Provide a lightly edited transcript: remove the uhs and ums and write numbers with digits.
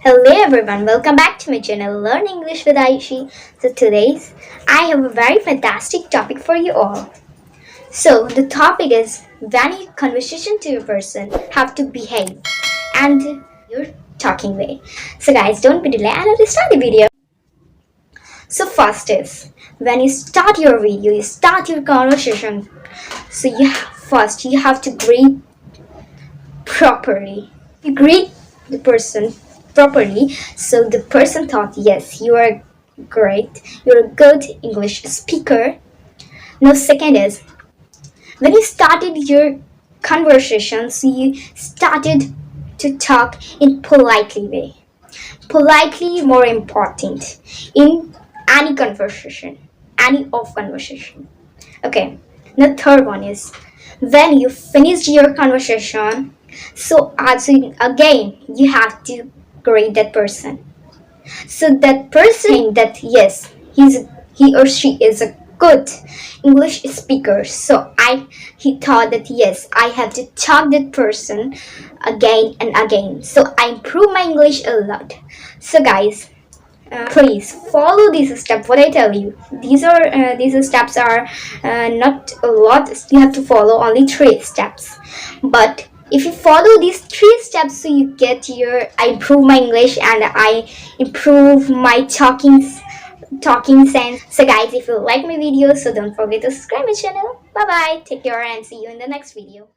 Hello everyone, welcome back to my channel Learn English with Ayushi. So today's I have a very fantastic topic for you all. So the topic is when you conversation to a person have to behave and your talking way. So guys, don't be delayed and let's start the video. So first is when you start your video, you start your conversation. So first you have to greet properly. You greet the person properly, so the person thought, yes, you are great, you're a good English speaker. Now second is when you started your conversation, so you started to talk in politely way. Politely more important in any conversation, any of conversation. Okay, the third one is when you finished your conversation, so again you have to grade that person. So that person that yes, he or she is a good English speaker. So he thought that yes, I have to talk that person again and again. So I improve my English a lot. So guys, please follow these steps what I tell you. These steps are not a lot. You have to follow only 3 steps, but if you follow these 3 steps, so you get your I improve my English and I improve my talking sense. So guys, if you like my video, so don't forget to subscribe my channel. Bye bye, take care and see you in the next video.